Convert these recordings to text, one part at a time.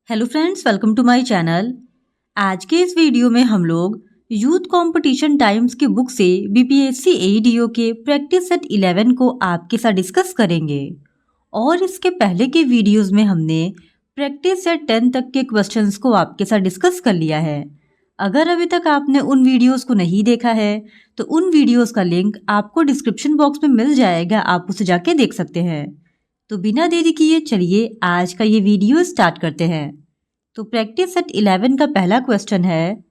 Hello friends, welcome to my channel. आज के इस वीडियो में हम लोग यूथ कंपटीशन टाइम्स की बुक से बीपीएससी एईडीओ के प्रैक्टिस सेट 11 को आपके साथ डिस्कस करेंगे। और इसके पहले के वीडियोस में हमने प्रैक्टिस सेट 10 तक के क्वेश्चंस को आपके साथ डिस्कस कर लिया है। अगर अभी तक आपने उन वीडियोस को नहीं देखा है तो उन वीडियोस का लिंक आपको डिस्क्रिप्शन बॉक्स में मिल जाएगा, आप उसे जाके देख सकते हैं। तो बिना देरी किए चलिए आज का ये वीडियो स्टार्ट करते हैं। तो प्रैक्टिस सेट 11 का पहला क्वेश्चन है,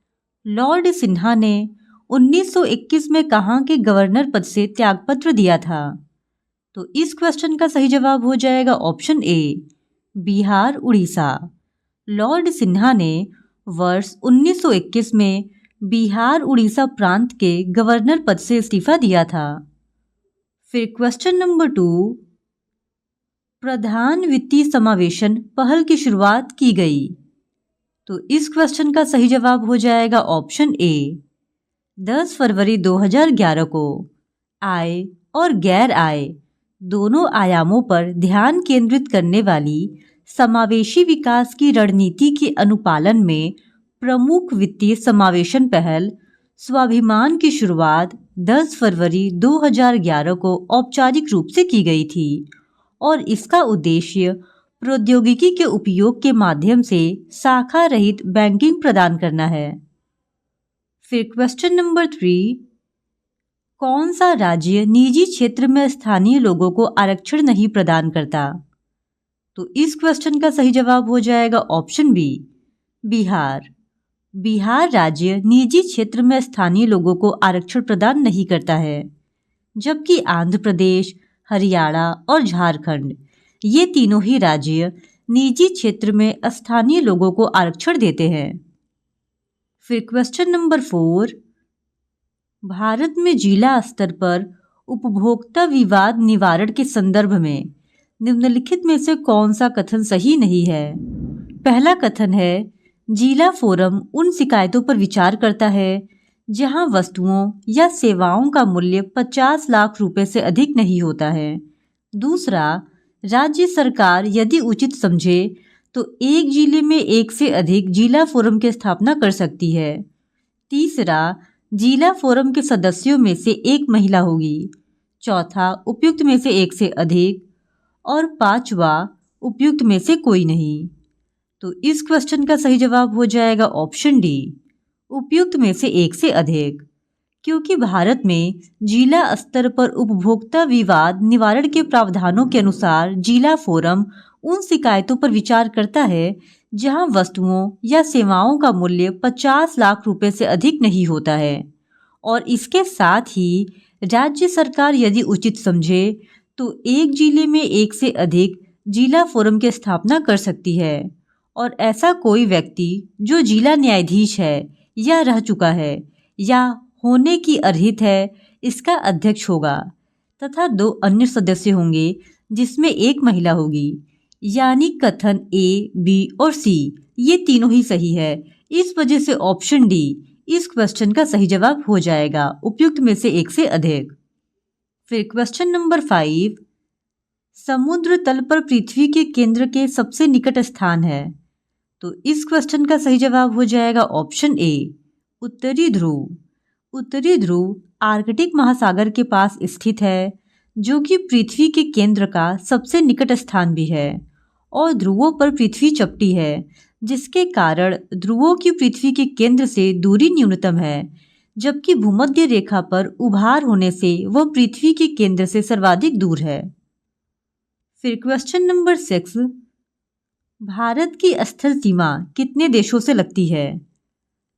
लॉर्ड सिन्हा ने 1921 में कहाँ के गवर्नर पद से त्यागपत्र दिया था? तो इस क्वेश्चन का सही जवाब हो जाएगा option A, Bihar Orissa. Lord Sinha ने वर्ष 1921 में बिहार उड़ीसा प्रांत के गवर्नर पद से इस्तीफा दिया था। फिर क्वेश्चन नंबर 2, प्रधान वित्तीय समावेशन पहल की शुरुआत की गई। तो इस क्वेश्चन का सही जवाब हो जाएगा ऑप्शन ए, 10 फरवरी 2011 को। आय और गैर आय दोनों आयामों पर ध्यान केंद्रित करने वाली समावेशी विकास की रणनीति के अनुपालन में प्रमुख वित्तीय समावेशन पहल स्वाभिमान की शुरुआत 10 फरवरी 2011 को औपचारिक रूप से की गई थी और इसका उद्देश्य प्रौद्योगिकी के उपयोग के माध्यम से शाखा रहित बैंकिंग प्रदान करना है। फिर क्वेश्चन नंबर 3, कौन सा राज्य निजी क्षेत्र में स्थानीय लोगों को आरक्षण नहीं प्रदान करता? तो इस क्वेश्चन का सही जवाब हो जाएगा ऑप्शन बी, बिहार। बिहार राज्य निजी क्षेत्र में स्थानीय लोगों को आरक्षण प्रदान नहीं करता है, जबकि आंध्र प्रदेश, हरियाणा और झारखंड ये तीनों ही राज्य निजी क्षेत्र में स्थानीय लोगों को आरक्षण देते हैं। फिर क्वेश्चन नंबर 4, भारत में जिला स्तर पर उपभोक्ता विवाद निवारण के संदर्भ में निम्नलिखित में से कौन सा कथन सही नहीं है? पहला कथन है, जिला फोरम उन शिकायतों पर विचार करता है जहां वस्तुओं या सेवाओं का मूल्य 50 लाख रुपए से अधिक नहीं होता है। दूसरा, राज्य सरकार यदि उचित समझे तो एक जिले में एक से अधिक जिला फोरम की स्थापना कर सकती है। तीसरा, जिला फोरम के सदस्यों में से एक महिला होगी। चौथा, उपयुक्त में से एक से अधिक। और पांचवा, उपयुक्त में से कोई नहीं। तो इस क्वेश्चन का सही जवाब हो जाएगा ऑप्शन डी, उपयुक्त में से एक से अधिक, क्योंकि भारत में जिला स्तर पर उपभोक्ता विवाद निवारण के प्रावधानों के अनुसार जिला फोरम उन शिकायतों पर विचार करता है जहां वस्तुओं या सेवाओं का मूल्य 50 लाख रुपए से अधिक नहीं होता है। और इसके साथ ही राज्य सरकार यदि उचित समझे तो एक जिले में एक से अधिक जिला फोरम की स्थापना कर सकती है और ऐसा कोई व्यक्ति जो जिला न्यायाधीश है या रह चुका है या होने की अर्हित है, इसका अध्यक्ष होगा तथा 2 अन्य सदस्य होंगे जिसमें एक महिला होगी। यानी कथन ए, बी और सी ये तीनों ही सही है। इस वजह से ऑप्शन डी इस क्वेश्चन का सही जवाब हो जाएगा, उपयुक्त में से एक से अधिक। फिर क्वेश्चन नंबर 5, समुद्र तल पर पृथ्वी के केंद्र के सबसे निकट स्थान है। तो इस क्वेश्चन का सही जवाब हो जाएगा ऑप्शन ए, उत्तरी ध्रुव। उत्तरी ध्रुव आर्कटिक महासागर के पास स्थित है, जो कि पृथ्वी के केंद्र का सबसे निकट स्थान भी है और ध्रुवों पर पृथ्वी चपटी है, जिसके कारण ध्रुवों की पृथ्वी के केंद्र से दूरी न्यूनतम है, जबकि भूमध्य रेखा पर उभार होने से वह पृथ्वी के केंद्र से सर्वाधिक दूर है। फिर क्वेश्चन नंबर 6, भारत की स्थल सीमा कितने देशों से लगती है?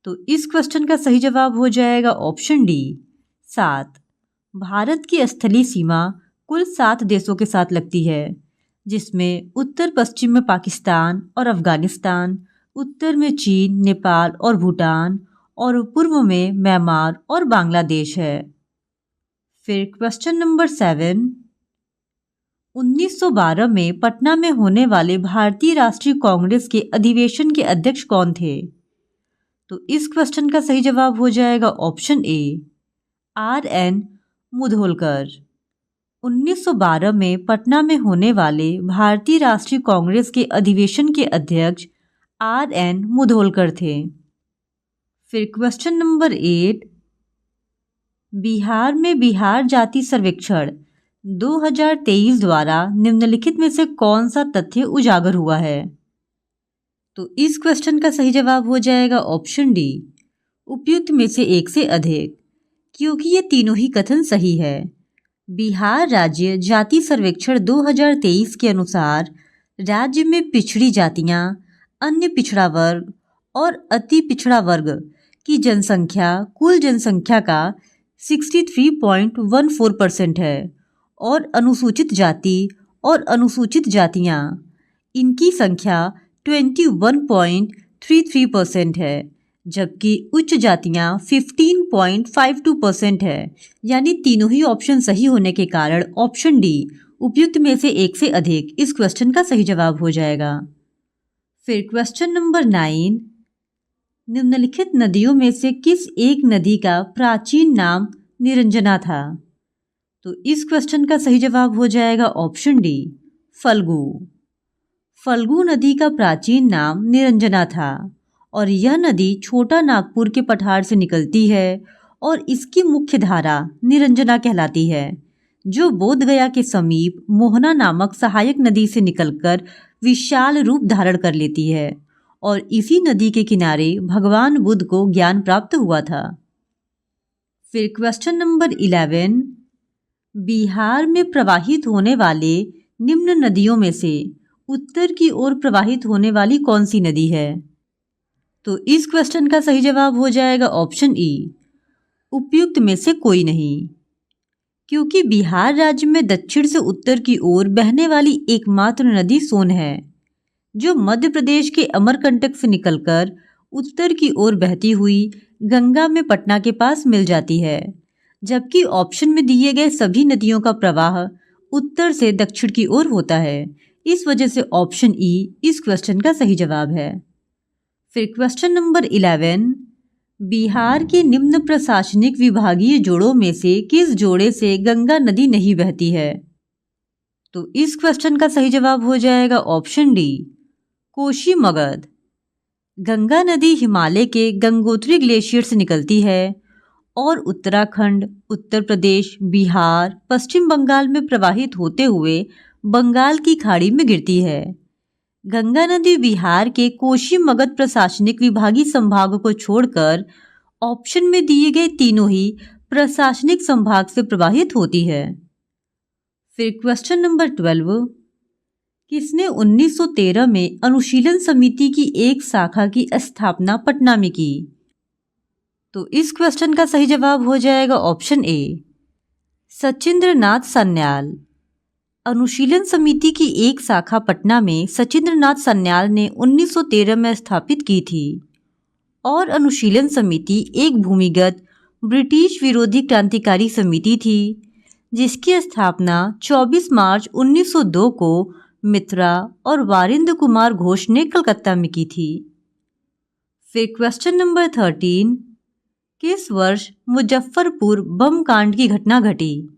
तो इस क्वेश्चन का सही जवाब हो जाएगा ऑप्शन डी, 7। भारत की स्थलीय सीमा कुल 7 देशों के साथ लगती है, जिसमें उत्तर पश्चिम में पाकिस्तान और अफगानिस्तान, उत्तर में चीन, नेपाल और भूटान और पूर्व में म्यांमार और बांग्लादेश है। फिर क्वेश्चन नंबर 7, 1912 में पटना में होने वाले भारतीय राष्ट्रीय कांग्रेस के अधिवेशन के अध्यक्ष कौन थे? तो इस क्वेश्चन का सही जवाब हो जाएगा ऑप्शन ए, RN मुधोलकर। 1912 में पटना में होने वाले भारतीय राष्ट्रीय कांग्रेस के अधिवेशन के अध्यक्ष RN मुधोलकर थे। फिर क्वेश्चन नंबर 8, बिहार में बिहार जाति सर्वेक्षण 2023 द्वारा निम्नलिखित में से कौन सा तथ्य उजागर हुआ है? तो इस क्वेश्चन का सही जवाब हो जाएगा ऑप्शन डी, उपयुक्त में से एक से अधिक, क्योंकि ये तीनों ही कथन सही है। बिहार राज्य जाति सर्वेक्षण 2023 के अनुसार राज्य में पिछड़ी जातियां, अन्य पिछड़ा वर्ग और अति पिछड़ा वर्ग की जनसंख्या कुल जनसंख्या का 63.14% है और अनुसूचित जाति और अनुसूचित जातियां इनकी संख्या 21.33% है, जबकि उच्च जातियां 15.52% है। यानी तीनों ही ऑप्शन सही होने के कारण ऑप्शन डी, उपयुक्त में से एक से अधिक, इस क्वेश्चन का सही जवाब हो जाएगा। फिर क्वेश्चन नंबर 9, निम्नलिखित नदियों में से किस एक नदी का प्राचीन नाम निरंजना था? तो इस क्वेश्चन का सही जवाब हो जाएगा ऑप्शन डी, फल्गु। फल्गु नदी का प्राचीन नाम निरंजना था और यह नदी छोटा नागपुर के पठार से निकलती है और इसकी मुख्य धारा निरंजना कहलाती है, जो बोधगया के समीप मोहना नामक सहायक नदी से निकलकर विशाल रूप धारण कर लेती है और इसी नदी के किनारे भगवान बुद्ध को ज्ञान प्राप्त हुआ था। फिर क्वेश्चन नंबर 11, बिहार में प्रवाहित होने वाले निम्न नदियों में से उत्तर की ओर प्रवाहित होने वाली कौन सी नदी है? तो इस क्वेश्चन का सही जवाब हो जाएगा ऑप्शन ई, उपयुक्त में से कोई नहीं, क्योंकि बिहार राज्य में दक्षिण से उत्तर की ओर बहने वाली एकमात्र नदी सोन है, जो मध्य प्रदेश के अमरकंटक से निकलकर उत्तर की ओर बहती हुई गंगा में पटना के पास मिल जाती है, जबकि ऑप्शन में दिए गए सभी नदियों का प्रवाह उत्तर से दक्षिण की ओर होता है। इस वजह से ऑप्शन ई इस क्वेश्चन का सही जवाब है। फिर क्वेश्चन नंबर 11, बिहार के निम्न प्रशासनिक विभागीय जोड़ों में से किस जोड़े से गंगा नदी नहीं बहती है? तो इस क्वेश्चन का सही जवाब हो जाएगा ऑप्शन डी, कोशी मगध। गंगा नदी हिमालय के गंगोत्री ग्लेशियर से निकलती है और उत्तराखंड, उत्तर प्रदेश, बिहार, पश्चिम बंगाल में प्रवाहित होते हुए बंगाल की खाड़ी में गिरती है। गंगा नदी बिहार के कोशी मगध प्रशासनिक विभागीय संभाग को छोड़कर ऑप्शन में दिए गए तीनों ही प्रशासनिक संभाग से प्रवाहित होती है। फिर क्वेश्चन नंबर 12, किसने 1913 में अनुशीलन समिति की एक शाखा की स्थापना पटना में की? तो इस क्वेश्चन का सही जवाब हो जाएगा ऑप्शन ए, सचिंद्रनाथ सन्याल। अनुशीलन समिति की एक शाखा पटना में सचिंद्रनाथ सन्याल ने 1913 में स्थापित की थी और अनुशीलन समिति एक भूमिगत ब्रिटिश विरोधी क्रांतिकारी समिति थी, जिसकी स्थापना 24 मार्च 1902 को मित्रा और वारिंद्र कुमार घोष ने कलकत्ता में की थी। फिर क्वेश्चन नंबर 13, किस वर्ष मुजफ्फरपुर बम कांड की घटना घटी?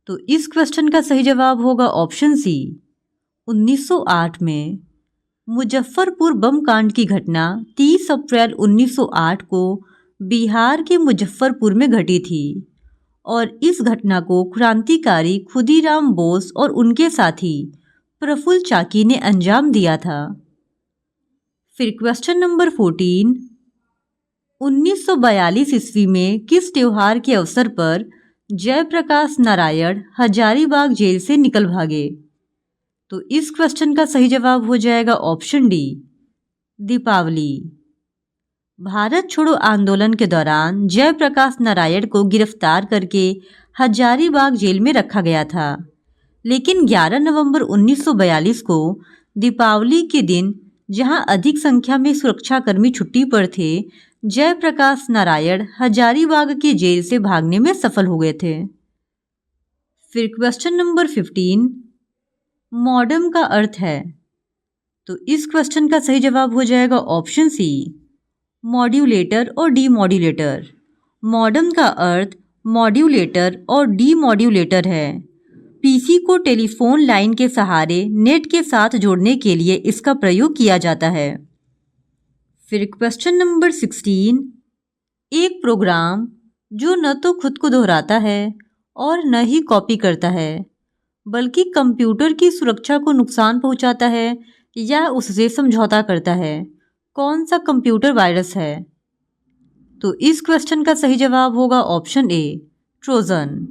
तो इस क्वेश्चन का सही जवाब होगा ऑप्शन सी, 1908 में। मुजफ्फरपुर बम कांड की घटना 30 अप्रैल 1908 को बिहार के मुजफ्फरपुर में घटी थी और इस घटना को क्रांतिकारी खुदीराम बोस और उनके साथी प्रफुल्ल चाकी ने अंजाम दिया था। फिर क्वेश्चन नंबर 14, 1942 ईस्वी में किस त्योहार के अवसर पर जयप्रकाश नारायण हजारीबाग जेल से निकल भागे? तो इस क्वेश्चन का सही जवाब हो जाएगा ऑप्शन डी, दीपावली। भारत छोड़ो आंदोलन के दौरान जयप्रकाश नारायण को गिरफ्तार करके हजारीबाग जेल में रखा गया था, लेकिन 11 नवंबर 1942 को दीपावली के दिन, जहां अधिक संख्या में सुरक्षाकर्मी छुट्टी पर थे, जयप्रकाश नारायण हजारीबाग के जेल से भागने में सफल हो गए थे। फिर क्वेश्चन नंबर 15, मॉडम का अर्थ है? तो इस क्वेश्चन का सही जवाब हो जाएगा ऑप्शन सी, मॉड्यूलेटर और डीमॉड्यूलेटर। मॉडम का अर्थ मॉड्यूलेटर और डीमॉड्यूलेटर है। पीसी को टेलीफोन लाइन के सहारे नेट के साथ जोड़ने के लिए इसका प्रयोग किया जाता है। फिर क्वेश्चन नंबर 16, एक प्रोग्राम जो न तो खुद को दोहराता है और न ही कॉपी करता है बल्कि कंप्यूटर की सुरक्षा को नुकसान पहुंचाता है या उससे समझौता करता है, कौन सा कंप्यूटर वायरस है? तो इस क्वेश्चन का सही जवाब होगा option A, Trojan.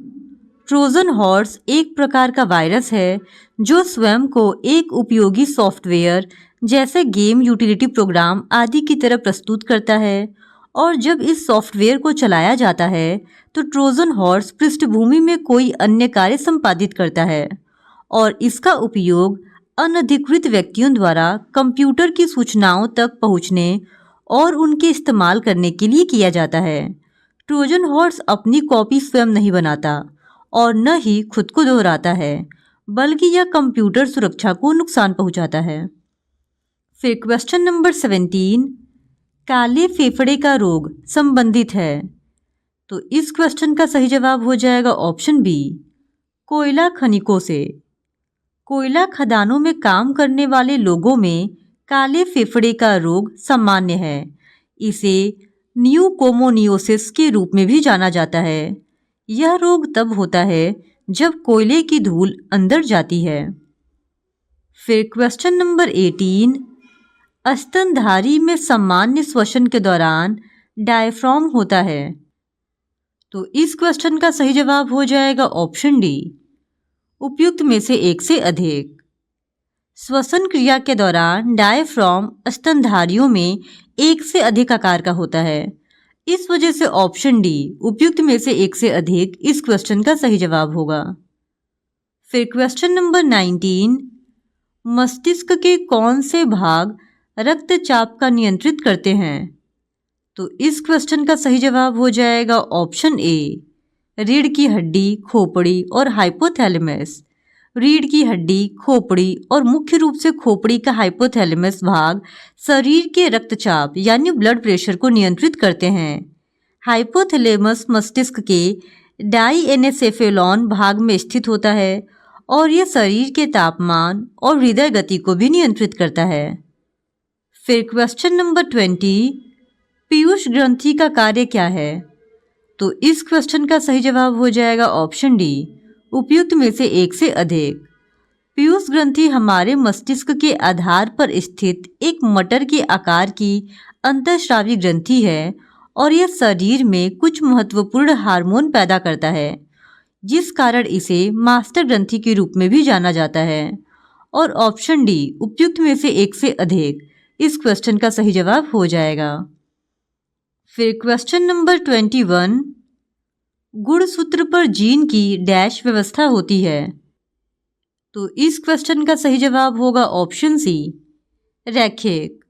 Trojan horse एक प्रकार का वायरस है जो स्वयं को एक उपयोगी सॉफ्टवेयर जैसे गेम, यूटिलिटी प्रोग्राम आदि की तरह प्रस्तुत करता है और जब इस सॉफ्टवेयर को चलाया जाता है तो ट्रोजन हॉर्स पृष्ठभूमि में कोई अन्य कार्य संपादित करता है और इसका उपयोग अनधिकृत व्यक्तियों द्वारा कंप्यूटर की सूचनाओं तक पहुंचने और उनके इस्तेमाल करने के लिए किया जाता है। ट्रोजन हॉर्स अपनी कॉपी स्वयं नहीं बनाता और न ही खुद को दोहराता है बल्कि यह कंप्यूटर सुरक्षा को नुकसान पहुंचाता है। फिर क्वेश्चन नंबर 17, काले फेफड़े का रोग संबंधित है। तो इस क्वेश्चन का सही जवाब हो जाएगा ऑप्शन बी, कोयला खनिकों से। कोयला खदानों में काम करने वाले लोगों में काले फेफड़े का रोग सामान्य है। इसे न्यूकोमोनियोसिस के रूप में भी जाना जाता है। यह रोग तब होता है जब कोयले की धूल अंदर जाती है। फिर क्वेश्चन नंबर 18, स्तनधारी में सामान्य श्वसन के दौरान डायफ्राम होता है। तो इस क्वेश्चन का सही जवाब हो जाएगा ऑप्शन डी, उपयुक्त में से एक से अधिक। श्वसन क्रिया के दौरान डायफ्राम स्तनधारियों में एक से अधिक आकार का होता है। इस वजह से ऑप्शन डी, उपयुक्त में से एक से अधिक, इस क्वेश्चन का सही जवाब होगा। फिर क्वेश्चन नंबर 19, मस्तिष्क के कौन से भाग रक्तचाप का नियंत्रित करते हैं? तो इस क्वेश्चन का सही जवाब हो जाएगा ऑप्शन ए, रीढ़ की हड्डी, खोपड़ी और हाइपोथैलेमस। रीढ़ की हड्डी, खोपड़ी और मुख्य रूप से खोपड़ी का हाइपोथैलेमस भाग शरीर के रक्तचाप यानी ब्लड प्रेशर को नियंत्रित करते हैं। हाइपोथैलेमस मस्तिष्क के डाइएनेसेफेलॉन भाग में स्थित होता है और यह शरीर के तापमान और हृदय गति को भी नियंत्रित करता है। फिर क्वेश्चन नंबर 20, पीयूष ग्रंथि का कार्य क्या है? तो इस क्वेश्चन का सही जवाब हो जाएगा ऑप्शन डी, उपयुक्त में से एक से अधिक। पीयूष ग्रंथि हमारे मस्तिष्क के आधार पर स्थित एक मटर के आकार की अंतःस्रावी ग्रंथि है और यह शरीर में कुछ महत्वपूर्ण हार्मोन पैदा करता है, जिस कारण इसे मास्टर ग्रंथि के रूप में भी जाना जाता है। और ऑप्शन डी, उपयुक्त में से एक से अधिक, इस क्वेश्चन का सही जवाब हो जाएगा। फिर क्वेश्चन नंबर 21, गुणसूत्र पर जीन की डैश व्यवस्था होती है। तो इस क्वेश्चन का सही जवाब होगा ऑप्शन सी, रैखिक।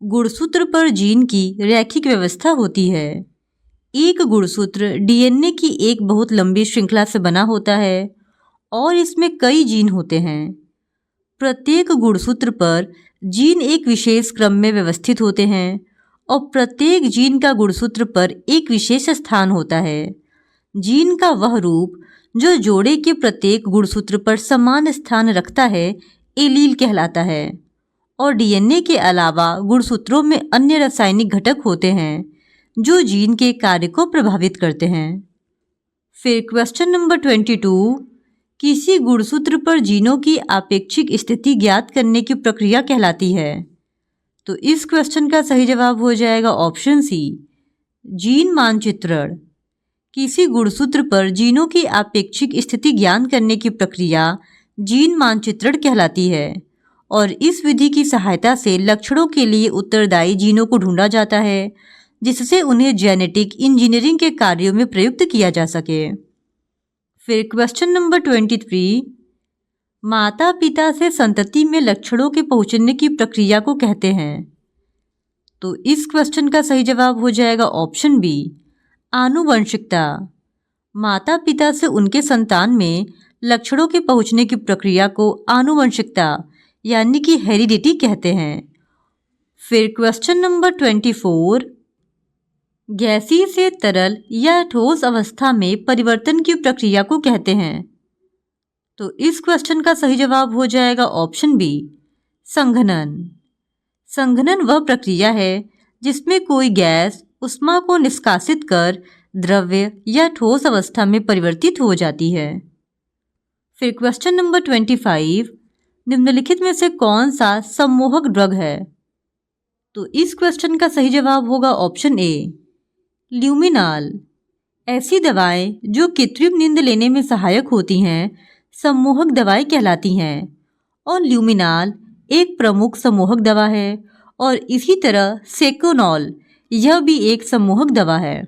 गुणसूत्र पर जीन की रैखिक व्यवस्था होती है। एक गुणसूत्र डीएनए की एक बहुत लंबी श्रृंखला से बना होता है और इसमें कई जीन होते हैं। प्रत्येक गुणसूत्र पर जीन एक विशेष क्रम में व्यवस्थित होते हैं और प्रत्येक जीन का गुणसूत्र पर एक विशेष स्थान होता है। जीन का वह रूप जो जोड़े के प्रत्येक गुणसूत्र पर समान स्थान रखता है एलील कहलाता है। और डीएनए के अलावा गुणसूत्रों में अन्य रासायनिक घटक होते हैं जो जीन के कार्य को प्रभावित करते हैं। फिर क्वेश्चन नंबर 22, किसी गुणसूत्र पर जीनों की आपेक्षिक स्थिति ज्ञात करने की प्रक्रिया कहलाती है। तो इस क्वेश्चन का सही जवाब हो जाएगा ऑप्शन सी, जीन मानचित्रण। किसी गुणसूत्र पर जीनों की आपेक्षिक स्थिति ज्ञान करने की प्रक्रिया जीन मानचित्रण कहलाती है और इस विधि की सहायता से लक्षणों के लिए उत्तरदायी जीनों को ढूंढा जाता है जिससे उन्हें जेनेटिक इंजीनियरिंग के कार्यों में प्रयुक्त किया जा सके। फिर क्वेश्चन नंबर 23, माता पिता से संतति में लक्षणों के पहुंचने की प्रक्रिया को कहते हैं। तो इस क्वेश्चन का सही जवाब हो जाएगा ऑप्शन बी, आनुवंशिकता। माता पिता से उनके संतान में लक्षणों के पहुंचने की प्रक्रिया को आनुवंशिकता यानी कि हेरिडिटी कहते हैं। फिर क्वेश्चन नंबर 24, गैसीय से तरल या ठोस अवस्था में परिवर्तन की प्रक्रिया को कहते हैं। तो इस क्वेश्चन का सही जवाब हो जाएगा ऑप्शन बी, संघनन। संघनन वह प्रक्रिया है जिसमें कोई गैस ऊष्मा को निष्कासित कर द्रव्य या ठोस अवस्था में परिवर्तित हो जाती है। फिर क्वेश्चन नंबर 25, निम्नलिखित में से कौन सा सम्मोहक ड्रग है? तो इस क्वेश्चन का सही जवाब होगा ऑप्शन ए, ल्यूमिनाल। ऐसी दवाएं जो कृत्रिम नींद लेने में सहायक होती हैं सम्मोहक दवाएं कहलाती हैं और ल्यूमिनाल एक प्रमुख सम्मोहक दवा है और इसी तरह सेकोनॉल यह भी एक सम्मोहक दवा है।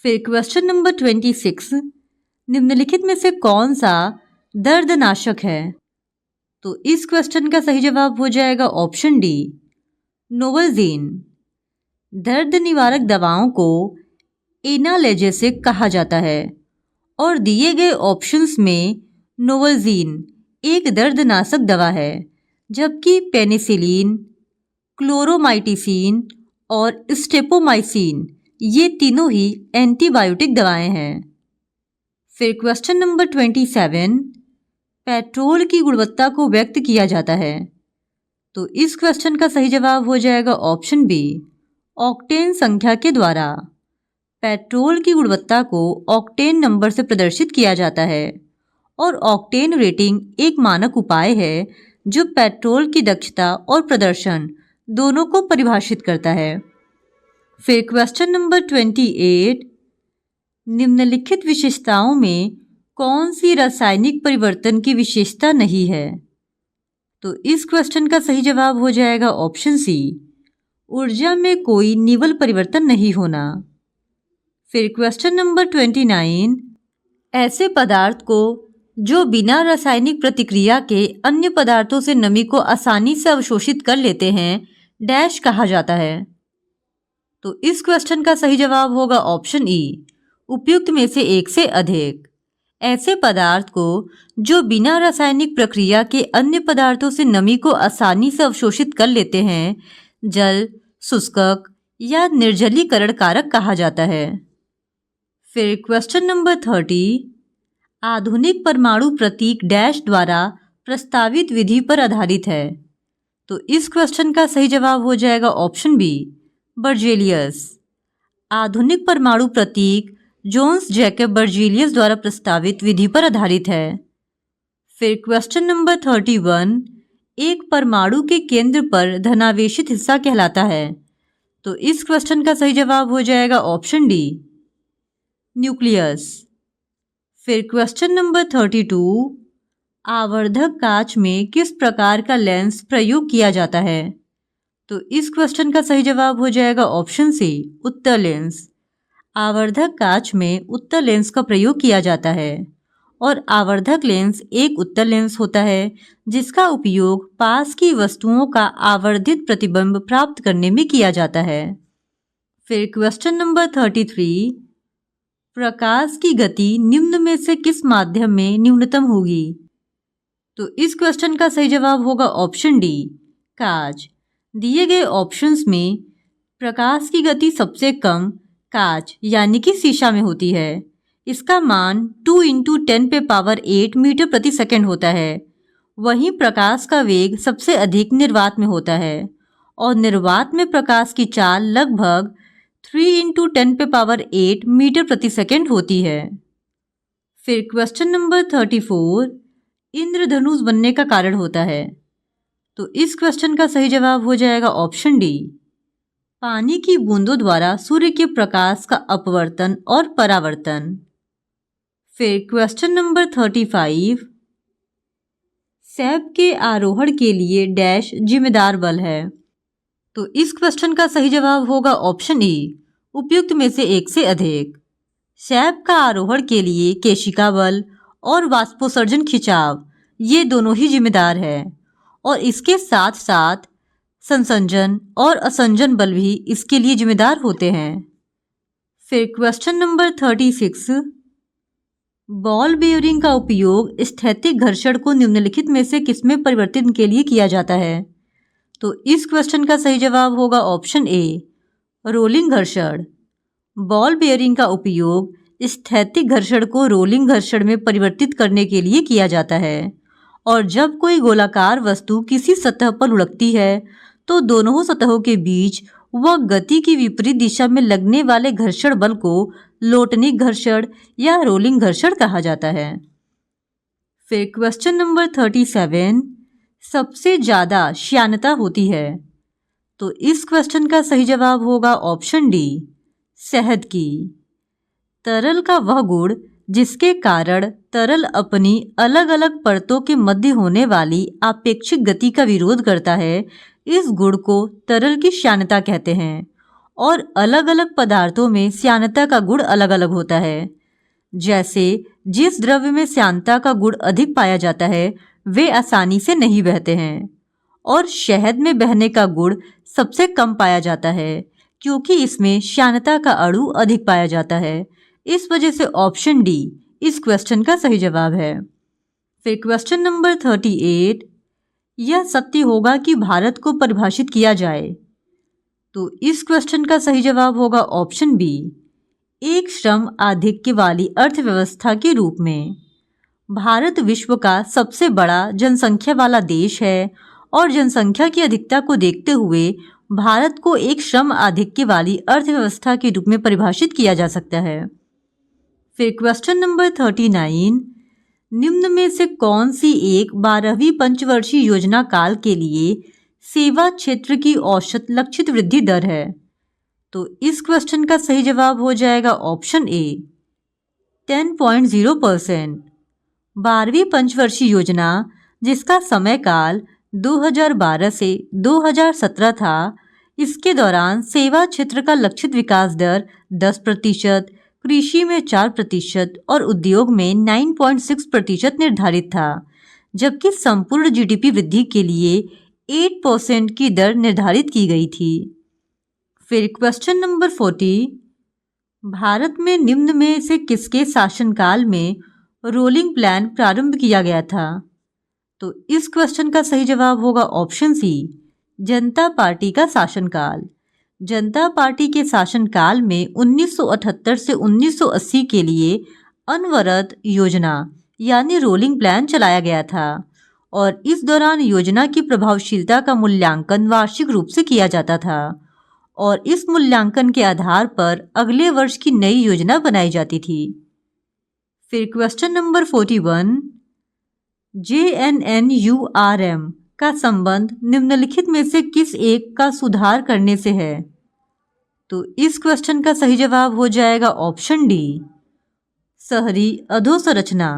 फिर क्वेश्चन नंबर 26, निम्नलिखित में से कौन सा दर्दनाशक है? तो इस क्वेश्चन का सही जवाब हो जाएगा ऑप्शन डी, नोवल्जीन। दर्द निवारक दवाओं को एनाल्जेसिक कहा जाता है और दिए गए ऑप्शंस में नोवल्जीन एक दर्दनाशक दवा है जबकि पेनिसिलिन, क्लोरोमाइटिसिन और स्टेपोमाइसिन ये तीनों ही एंटीबायोटिक दवाएं हैं। फिर क्वेश्चन नंबर 27, पेट्रोल की गुणवत्ता को व्यक्त किया जाता है। तो इस क्वेश्चन का सही जवाब हो जाएगा ऑप्शन बी, ऑक्टेन संख्या के द्वारा। पेट्रोल की गुणवत्ता को ऑक्टेन नंबर से प्रदर्शित किया जाता है और ऑक्टेन रेटिंग एक मानक उपाय है जो पेट्रोल की दक्षता और प्रदर्शन दोनों को परिभाषित करता है। फिर क्वेश्चन नंबर 28, निम्नलिखित विशेषताओं में कौन सी रासायनिक परिवर्तन की विशेषता नहीं है? तो इस क्वेश्चन का सही जवाब हो जाएगा ऑप्शन सी, ऊर्जा में कोई निवल परिवर्तन नहीं होना। फिर क्वेश्चन नंबर 29, ऐसे पदार्थ को जो बिना रासायनिक प्रतिक्रिया के अन्य पदार्थों से नमी को आसानी से अवशोषित कर लेते हैं डैश कहा जाता है। तो इस क्वेश्चन का सही जवाब होगा ऑप्शन ई, उपयुक्त में से एक से अधिक। ऐसे पदार्थ को जो बिना रासायनिक प्रक्रिया के अन्य पदार्थों से नमी को आसानी से अवशोषित कर लेते हैं जल, शुष्कक या निर्जलीकरण कारक कहा जाता है। फिर क्वेश्चन नंबर 30, आधुनिक परमाणु प्रतीक डैश द्वारा प्रस्तावित विधि पर आधारित है। तो इस क्वेश्चन का सही जवाब हो जाएगा ऑप्शन बी, बर्जेलियस। आधुनिक परमाणु प्रतीक जोन्स जैकब बर्जेलियस द्वारा प्रस्तावित विधि पर आधारित है। फिर क्वेश्चन नंबर 31, एक परमाणु के केंद्र पर धनावेशित हिस्सा कहलाता है। तो इस क्वेश्चन का सही जवाब हो जाएगा ऑप्शन डी, न्यूक्लियस। फिर क्वेश्चन नंबर 32, आवर्धक कांच में किस प्रकार का लेंस प्रयोग किया जाता है? तो इस क्वेश्चन का सही जवाब हो जाएगा ऑप्शन सी, उत्तल लेंस। आवर्धक कांच में उत्तल लेंस का प्रयोग किया जाता है और आवर्धक लेंस एक उत्तल लेंस होता है जिसका उपयोग पास की वस्तुओं का आवर्धित प्रतिबिंब प्राप्त करने में किया जाता है। फिर क्वेश्चन नंबर 33, प्रकाश की गति निम्न में से किस माध्यम में न्यूनतम होगी? तो इस क्वेश्चन का सही जवाब होगा ऑप्शन डी, कांच। दिए गए ऑप्शंस में प्रकाश की गति सबसे कम कांच यानी कि शीशा में होती है। इसका मान 2 × 10⁸ मीटर प्रति सेकंड होता है। वहीं प्रकाश का वेग सबसे अधिक निर्वात में होता है और निर्वात में प्रकाश की चाल लगभग 3 × 10⁸ मीटर प्रति सेकंड होती है। फिर क्वेश्चन नंबर 34, इंद्रधनुष बनने का कारण होता है। तो इस क्वेश्चन का सही जवाब हो जाएगा ऑप्शन डी, पानी की बूंदों द्वारा सूर्य के प्रकाश का अपवर्तन और परावर्तन। फिर क्वेश्चन नंबर 35, सैप के आरोहण के लिए डैश जिम्मेदार बल है। तो इस क्वेश्चन का सही जवाब होगा ऑप्शन ई, उपयुक्त में से एक से अधिक। सैप का आरोहण के लिए केशिका बल और वाष्पोत्सर्जन खिंचाव ये दोनों ही जिम्मेदार है और इसके साथ साथ संसंजन और असंजन बल भी इसके लिए जिम्मेदार होते हैं। फिर क्वेश्चन नंबर 36, बॉल बेयरिंग का उपयोग स्थैतिक घर्षण को निम्नलिखित में से किसमें परिवर्तन के लिए किया जाता है? तो इस क्वेश्चन का सही जवाब होगा ऑप्शन ए, रोलिंग घर्षण। बॉल बेयरिंग का उपयोग स्थैतिक घर्षण को रोलिंग घर्षण में परिवर्तित करने के लिए किया जाता है और जब कोई गोलाकार वस्तु किसी सतह पर लुढ़कती है तो दोनों सतहों के बीच व गति की विपरीत दिशा में लगने वाले घर्षण बल को लोटनिक घर्षण या रोलिंग घर्षण कहा जाता है। फिर क्वेश्चन नंबर 37, सबसे ज्यादा श्यानता होती है। तो इस क्वेश्चन का सही जवाब होगा ऑप्शन डी, शहद की। तरल का वह गुण जिसके कारण तरल अपनी अलग अलग परतों के मध्य होने वाली आपेक्षिक गति का विरोध करता है, इस गुण को तरल की श्यानता कहते हैं। और अलग अलग पदार्थों में श्यानता का गुण अलग अलग होता है। जैसे जिस द्रव्य में श्यानता का गुण अधिक पाया जाता है वे आसानी से नहीं बहते हैं, और शहद में बहने का गुण सबसे कम पाया जाता है क्योंकि इसमें श्यानता का अणु अधिक पाया जाता है। इस वजह से ऑप्शन डी इस क्वेश्चन का सही जवाब है। फिर क्वेश्चन नंबर 38, यह सत्य होगा कि भारत को परिभाषित किया जाए। तो इस क्वेश्चन का सही जवाब होगा ऑप्शन बी, एक श्रम आधिक्य वाली अर्थव्यवस्था के रूप में। भारत विश्व का सबसे बड़ा जनसंख्या वाला देश है और जनसंख्या की अधिकता को देखते हुए भारत को एक श्रम आधिक्य वाली अर्थव्यवस्था के रूप में परिभाषित किया जा सकता है। फिर क्वेश्चन नंबर 39, निम्न में से कौन सी एक 12वीं पंचवर्षीय योजना काल के लिए सेवा क्षेत्र की औसत लक्षित वृद्धि दर है? तो इस क्वेश्चन का सही जवाब हो जाएगा ऑप्शन ए, 10.0%। 12वीं पंचवर्षीय योजना जिसका समय काल 2012 से 2017 था, इसके दौरान सेवा क्षेत्र का लक्षित विकास दर 10%, कृषि में 4% और उद्योग में 9.6% निर्धारित था, जबकि संपूर्ण जीडीपी वृद्धि के लिए 8% की दर निर्धारित की गई थी। फिर क्वेश्चन नंबर 40, भारत में निम्न में से किसके शासनकाल में रोलिंग प्लान प्रारंभ किया गया था? तो इस क्वेश्चन का सही जवाब होगा ऑप्शन सी, जनता पार्टी का शासनकाल। जनता पार्टी के शासनकाल में 1978 से 1980 के लिए अनवरत योजना यानी रोलिंग प्लान चलाया गया था, और इस दौरान योजना की प्रभावशीलता का मूल्यांकन वार्षिक रूप से किया जाता था, और इस मूल्यांकन के आधार पर अगले वर्ष की नई योजना बनाई जाती थी। फिर क्वेश्चन नंबर 41, JNNURM का संबंध निम्नलिखित में से किस एक का सुधार करने से है? तो इस क्वेश्चन का सही जवाब हो जाएगा ऑप्शन डी, शहरी अधोसंरचना।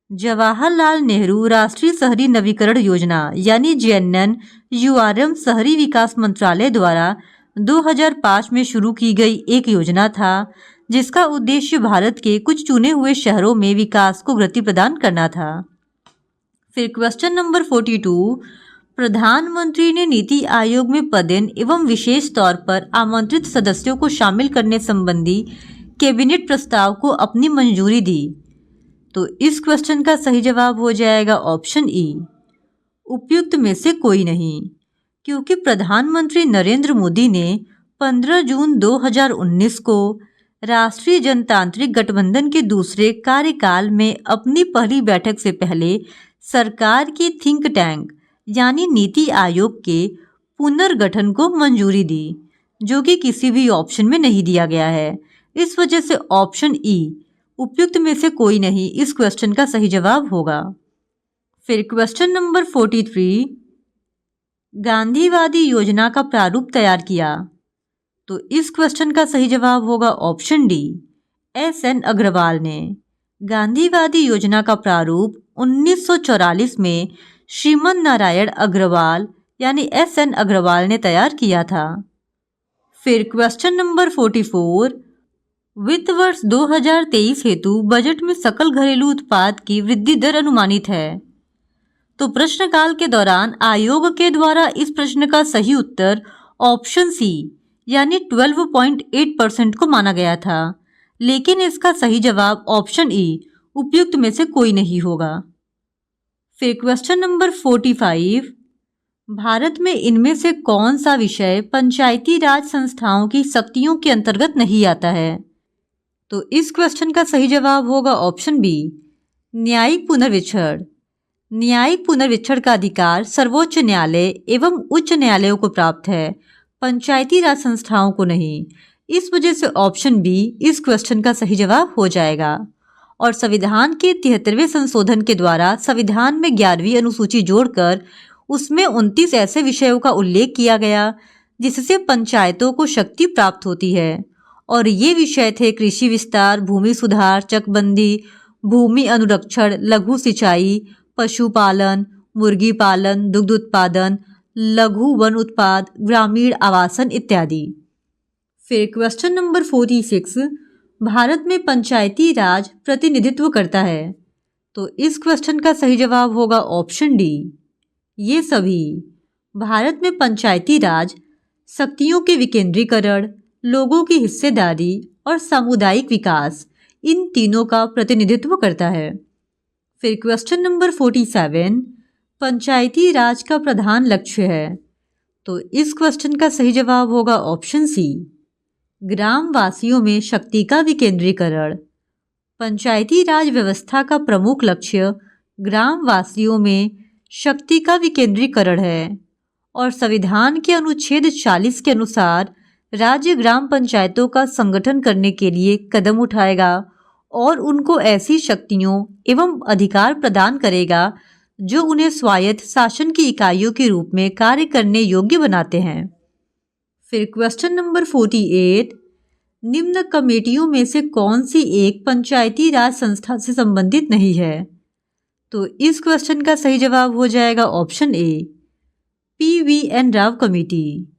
जवाहरलाल नेहरू राष्ट्रीय शहरी नवीकरण योजना यानी JNNURM शहरी विकास मंत्रालय द्वारा 2005 में शुरू की गई एक योजना था, जिसका उद्देश्य भारत के कुछ चुने हुए शहरों में विकास को गति प्रदान करना था। फिर क्वेश्चन नंबर 42, प्रधानमंत्री ने नीति आयोग में पदेन एवं विशेष तौर पर आमंत्रित सदस्यों को शामिल करने संबंधी कैबिनेट प्रस्ताव को अपनी मंजूरी दी। तो इस क्वेश्चन का सही जवाब हो जाएगा ऑप्शन ई, उपयुक्त में से कोई नहीं, क्योंकि प्रधानमंत्री नरेंद्र मोदी ने 15 जून 2019 को राष्ट्रीय जनतांत्रिक गठबंधन के दूसरे कार्यकाल में अपनी पहली बैठक से पहले सरकार की थिंक टैंक यानी नीति आयोग के पुनर्गठन को मंजूरी दी, जो कि किसी भी ऑप्शन में नहीं दिया गया है। इस वजह से ऑप्शन ई, उपयुक्त में से कोई नहीं, इस क्वेश्चन का सही जवाब होगा। फिर क्वेश्चन नंबर 43, गांधीवादी योजना का प्रारूप तैयार किया। तो इस क्वेश्चन का सही जवाब होगा ऑप्शन डी, SN अग्रवाल ने। गांधीवादी योजना का प्रारूप 1944 में श्रीमन नारायण अग्रवाल यानी SN अग्रवाल ने तैयार किया था। फिर क्वेश्चन नंबर 44, वित्त वर्ष 2023 हेतु बजट में सकल घरेलू उत्पाद की वृद्धि दर अनुमानित है। तो प्रश्नकाल के दौरान आयोग के द्वारा इस प्रश्न का सही उत्तर ऑप्शन सी यानी 12.8% को माना गया था, लेकिन इसका सही जवाब ऑप्शन ई, उपयुक्त में से कोई नहीं होगा। फिर क्वेश्चन नंबर 45, भारत में इनमें से कौन सा विषय पंचायती राज संस्थाओं की शक्तियों के अंतर्गत नहीं आता है? तो इस क्वेश्चन का सही जवाब होगा ऑप्शन बी, न्यायिक पुनर्विचरण। न्यायिक पुनर्वीक्षण का अधिकार सर्वोच्च न्यायालय एवं उच्च न्यायालयों को प्राप्त है, पंचायती राज संस्थाओं को नहीं। इस वजह से ऑप्शन बी इस क्वेश्चन का सही जवाब हो जाएगा। और संविधान के 73वें संशोधन के द्वारा संविधान में 11वीं अनुसूची जोड़कर उसमें 29 ऐसे विषयों का उल्लेख किया गया जिससे पंचायतों को शक्ति प्राप्त होती है। और ये विषय थे कृषि विस्तार, भूमि सुधार, चकबंदी, भूमि अनुरक्षण, लघु सिंचाई, पशुपालन, मुर्गी पालन, दुग्ध उत्पादन, लघु वन उत्पाद, ग्रामीण आवासन इत्यादि। फिर क्वेश्चन नंबर 46, भारत में पंचायती राज प्रतिनिधित्व करता है। तो इस क्वेश्चन का सही जवाब होगा ऑप्शन डी, ये सभी। भारत में पंचायती राज शक्तियों के विकेंद्रीकरण, लोगों की हिस्सेदारी और सामुदायिक विकास, इन तीनों का प्रतिनिधित्व करता है। फिर क्वेश्चन नंबर 47, पंचायती राज का प्रधान लक्ष्य है। तो इस क्वेश्चन का सही जवाब होगा ऑप्शन सी, ग्रामवासियों में शक्ति का विकेंद्रीकरण। पंचायती राज व्यवस्था का प्रमुख लक्ष्य ग्रामवासियों में शक्ति का विकेंद्रीकरण है। और संविधान के अनुच्छेद 40 के अनुसार राज्य ग्राम पंचायतों का संगठन करने के लिए कदम उठाएगा और उनको ऐसी शक्तियों एवं अधिकार प्रदान करेगा जो उन्हें स्वायत्त शासन की इकाइयों के रूप में कार्य करने योग्य बनाते हैं। फिर क्वेश्चन नंबर 48, निम्न कमेटियों में से कौन सी एक पंचायती राज संस्था से संबंधित नहीं है। तो इस क्वेश्चन का सही जवाब हो जाएगा option A, PVN Rao committee.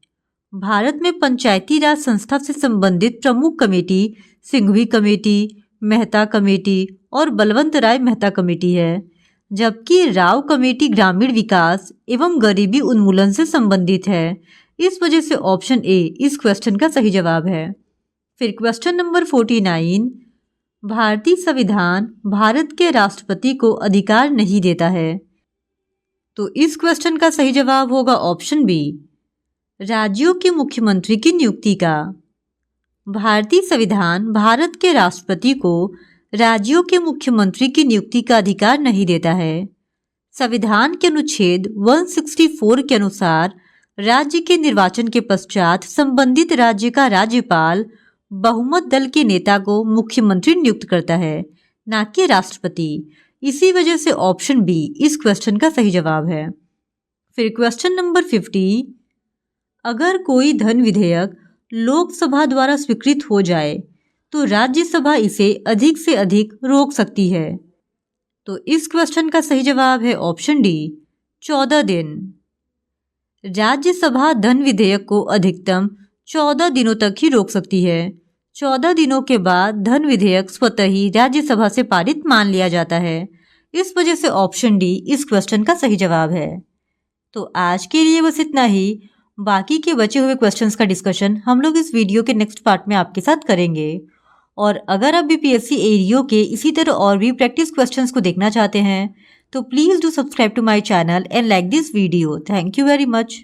Bharat में पंचायती राज संस्था से संबंधित प्रमुख committee Singhvi committee, Mehta committee और बलवंत राय मेहता कमेटी है, जबकि राव कमेटी ग्रामीण विकास एवं गरीबी उन्मूलन से संबंधित है। इस वजह से ऑप्शन ए इस क्वेश्चन का सही जवाब है। फिर क्वेश्चन नंबर 49, भारतीय संविधान भारत के राष्ट्रपति को अधिकार नहीं देता है। तो इस क्वेश्चन का सही जवाब होगा ऑप्शन बी, राज्यों के मुख्यमंत्री की नियुक्ति का। भारतीय संविधान भारत के राष्ट्रपति को राज्यों के मुख्यमंत्री की नियुक्ति का अधिकार नहीं देता है। संविधान के अनुच्छेद 164 के अनुसार राज्य के निर्वाचन के पश्चात संबंधित राज्य का राज्यपाल बहुमत दल के नेता को मुख्यमंत्री नियुक्त करता है, ना कि राष्ट्रपति। इसी वजह से ऑप्शन बी इस क्वेश्चन का सही जवाब है। फिर क्वेश्चन नंबर 50, अगर कोई धन विधेयक लोकसभा द्वारा स्वीकृत हो जाए तो राज्यसभा इसे अधिक से अधिक रोक सकती है। तो इस क्वेश्चन का सही जवाब है ऑप्शन डी, 14 दिन। राज्यसभा धन विधेयक को अधिकतम 14 दिनों तक ही रोक सकती है। 14 दिनों के बाद धन विधेयक स्वतः ही राज्यसभा से पारित मान लिया जाता है। इस वजह से ऑप्शन डी इस क्वेश्चन का सही जवाब है। तो आज के लिए बस इतना ही। बाकी के बचे हुए क्वेश्चंस का डिस्कशन हम लोग इस वीडियो के नेक्स्ट पार्ट में आपके साथ करेंगे। और अगर आप बीपीएससी एरियो के इसी तरह और भी प्रैक्टिस क्वेश्चंस को देखना चाहते हैं तो please do subscribe to my channel and like this video. Thank you very much.